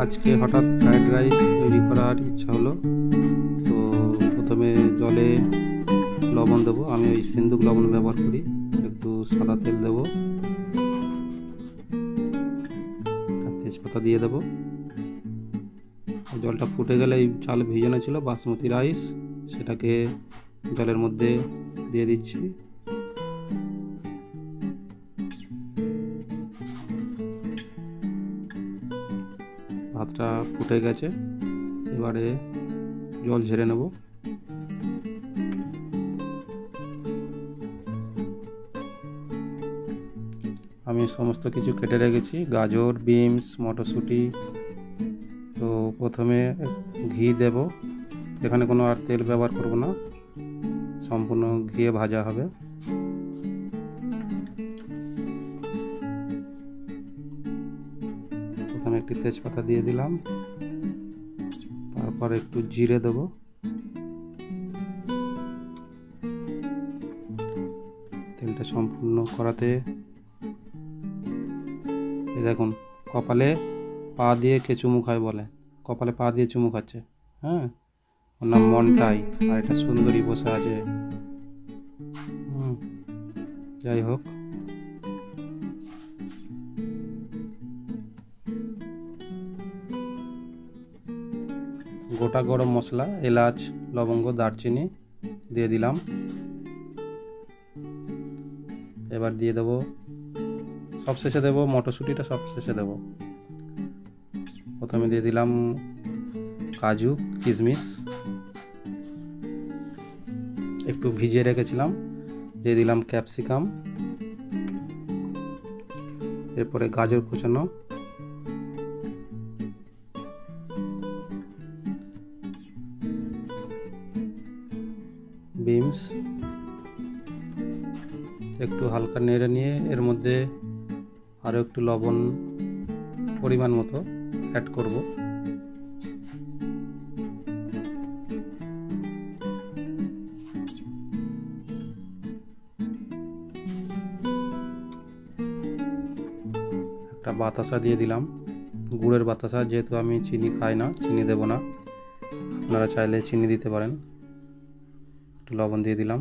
আজকে হঠাৎ fried rice তৈরি করার ইচ্ছা হলো, তো প্রথমে জলে লবণ দেবো। আমি ওই সিন্দুক লবণ ব্যবহার করি। একটু সাদা তেল দেবো, তেজপাতা দিয়ে দেবো। জলটা ফুটে গেলে এই চাল ভিজানো ছিল বাসমতি রাইস, সেটাকে জলের মধ্যে দিয়ে দিচ্ছি। ভাতটা ফুটে গেছে, এবারে জল ঝেড়ে নেব। আমি সমস্ত কিছু কেটে রেখেছি, গাজর, বিনস, মটরশুঁটি। তো প্রথমে ঘি দেব, এখানে কোনো আর তেল ব্যবহার করব না, সম্পূর্ণ ঘিয়ে ভাজা হবে। প্রথমে একটি তেজপাতা দিয়ে দিলাম, তারপর একটু জিরে দেব, তেলটা সম্পূর্ণ করাতে এই দেখুন কপালে পা দিয়ে কে চুমু খায় বলে, কপালে পা দিয়ে চুমু খাচ্ছে। হ্যাঁ, ওর নাম মনটাই, আর এটা সুন্দরী বসে আছে। যাই হোক, গোটা গরম মশলা, এলাচ, লবঙ্গ, দারচিনি দিয়ে দিলাম। এবার দিয়ে দেবো, সব শেষে দেবো মটরশুঁটিটা, সব শেষে দেবো। প্রথমে দিয়ে দিলাম কাজু, কিশমিশ একটু ভিজিয়ে রেখেছিলাম, দিয়ে দিলাম ক্যাপসিকাম, এরপরে গাজর কুচানো, বিনস একটু হালকা নেড়ে নিয়ে এর মধ্যে আরও একটু লবণ পরিমাণ মতো অ্যাড করব। একটা বাতাসা দিয়ে দিলাম, গুড়ের বাতাসা, যেহেতু আমি চিনি খাই না, চিনি দেব না, আপনারা চাইলে চিনি দিতে পারেন। একটু লবণ দিয়ে দিলাম।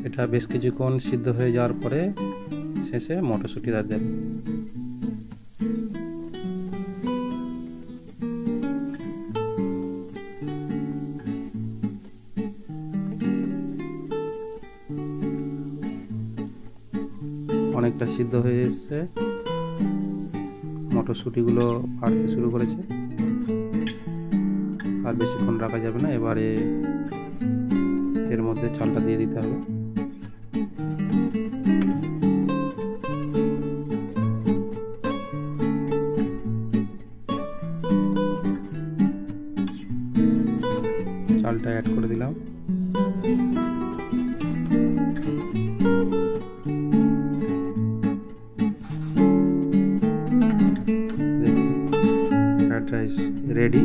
এটা বেশ কিছুক্ষণ সিদ্ধ হয়ে যাওয়ার পরে শেষে মটরশুঁটি দেব। অনেকটা সিদ্ধ হয়ে এসছে, মটরশুঁটিগুলো ফাটতে শুরু করেছে, আর বেশিক্ষণ রাখা যাবে না। এবারে এর মধ্যে চালটা দিয়ে দিতে হবে। চালটা অ্যাড করে দিলাম। Fried rice ready.